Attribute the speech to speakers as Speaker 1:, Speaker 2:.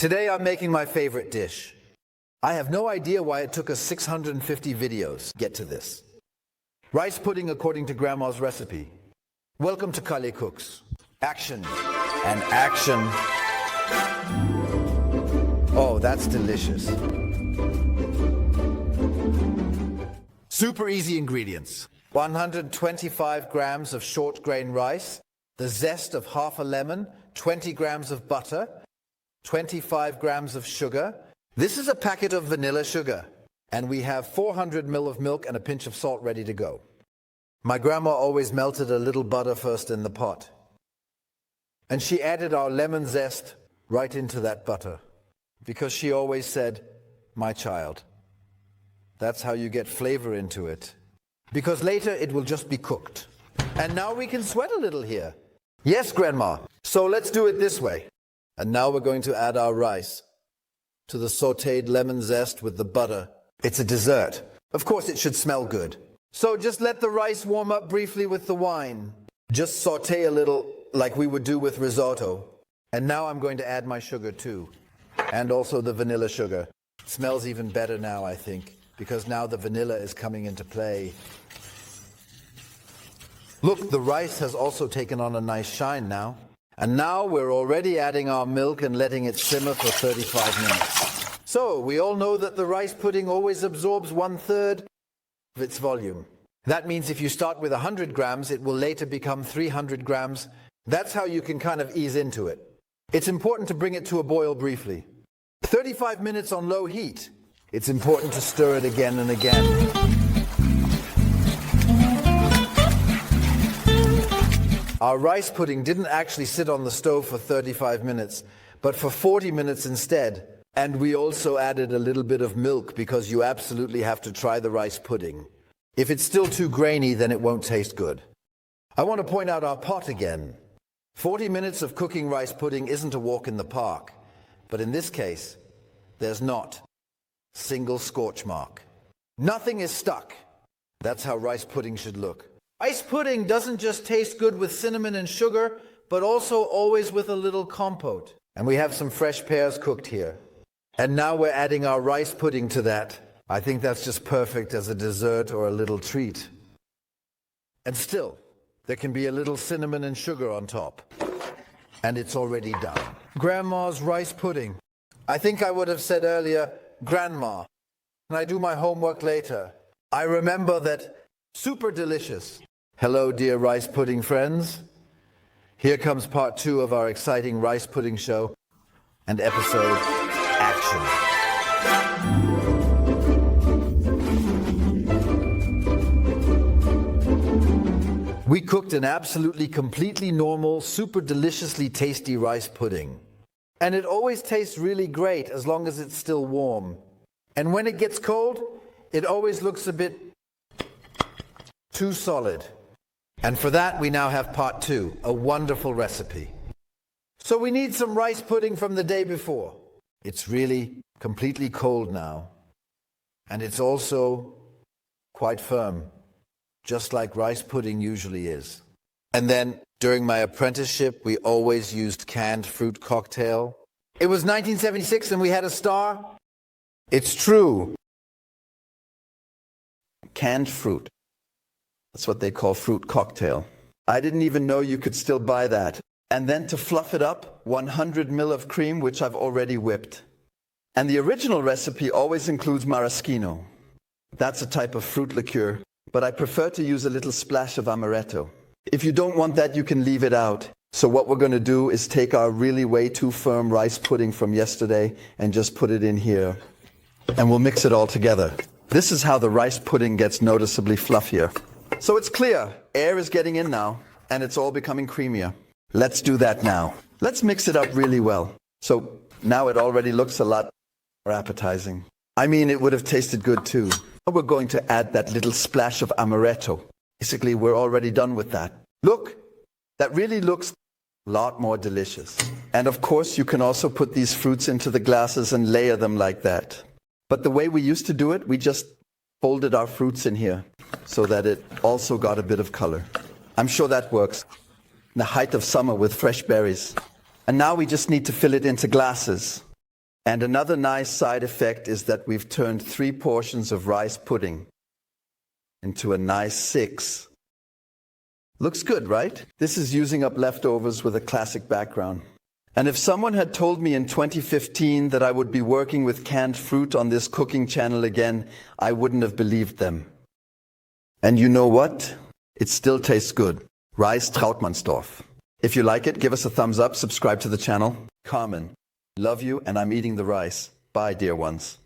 Speaker 1: Today I'm making my favorite dish. I have no idea why it took us 650 videos to get to this. Rice pudding according to Grandma's recipe. Welcome to Kale Cooks. Action and action. Oh, that's delicious. Super easy ingredients. 125 grams of short grain rice, the zest of half a lemon, 20 grams of butter, 25 grams of sugar. This is a packet of vanilla sugar, and we have 400 ml of milk and a pinch of salt ready to go. My grandma always melted a little butter first in the pot, and she added our lemon zest right into that butter, because she always said, "My child, that's how you get flavor into it, because later it will just be cooked." And now we can sweat a little here. Yes, Grandma. So let's do it this way. And now we're going to add our rice to the sautéed lemon zest with the butter. It's a dessert. Of course, it should smell good. So just let the rice warm up briefly with the wine. Just sauté a little like we would do with risotto. And now I'm going to add my sugar too. And also the vanilla sugar. It smells even better now, I think, because now the vanilla is coming into play. Look, the rice has also taken on a nice shine now. And now we're already adding our milk and letting it simmer for 35 minutes. So we all know that the rice pudding always absorbs 1/3 of its volume. That means if you start with 100 grams, it will later become 300 grams. That's how you can kind of ease into it. It's important to bring it to a boil briefly. 35 minutes on low heat. It's important to stir it again and again. Our rice pudding didn't actually sit on the stove for 35 minutes, but for 40 minutes instead. And we also added a little bit of milk because you absolutely have to try the rice pudding. If it's still too grainy, then it won't taste good. I want to point out our pot again. 40 minutes of cooking rice pudding isn't a walk in the park, but in this case, there's not. Single scorch mark. Nothing is stuck. That's how rice pudding should look. Rice pudding doesn't just taste good with cinnamon and sugar, but also always with a little compote. And we have some fresh pears cooked here. And now we're adding our rice pudding to that. I think that's just perfect as a dessert or a little treat. And still, there can be a little cinnamon and sugar on top. And it's already done. Grandma's rice pudding. I think I would have said earlier, Grandma. And I do my homework later. I remember that super delicious. Hello, dear rice pudding friends. Here comes part 2 of our exciting rice pudding show and episode Action. We cooked an absolutely completely normal, super deliciously tasty rice pudding. And it always tastes really great as long as it's still warm. And when it gets cold, it always looks a bit too solid. And for that, we now have part 2, a wonderful recipe. So we need some rice pudding from the day before. It's really completely cold now. And it's also quite firm, just like rice pudding usually is. And then, during my apprenticeship, we always used canned fruit cocktail. It was 1976 and we had a star. It's true. Canned fruit. That's what they call fruit cocktail. I didn't even know you could still buy that. And then to fluff it up, 100 ml of cream, which I've already whipped. And the original recipe always includes maraschino. That's a type of fruit liqueur, but I prefer to use a little splash of amaretto. If you don't want that, you can leave it out. So what we're going to do is take our really way too firm rice pudding from yesterday and just put it in here. And we'll mix it all together. This is how the rice pudding gets noticeably fluffier. So it's clear, air is getting in now, and it's all becoming creamier. Let's do that now. Let's mix it up really well. So now it already looks a lot more appetizing. I mean, it would have tasted good too. We're going to add that little splash of amaretto. Basically, we're already done with that. Look, that really looks a lot more delicious. And of course, you can also put these fruits into the glasses and layer them like that. But the way we used to do it, we just folded our fruits in here so that it also got a bit of color. I'm sure that works. In the height of summer with fresh berries. And now we just need to fill it into glasses. And another nice side effect is that we've turned 3 portions of rice pudding into a nice 6. Looks good, right? This is using up leftovers with a classic background. And if someone had told me in 2015 that I would be working with canned fruit on this cooking channel again, I wouldn't have believed them. And you know what? It still tastes good. Rice Trauttmansdorff. If you like it, give us a thumbs up, subscribe to the channel. Carmen, love you, and I'm eating the rice. Bye, dear ones.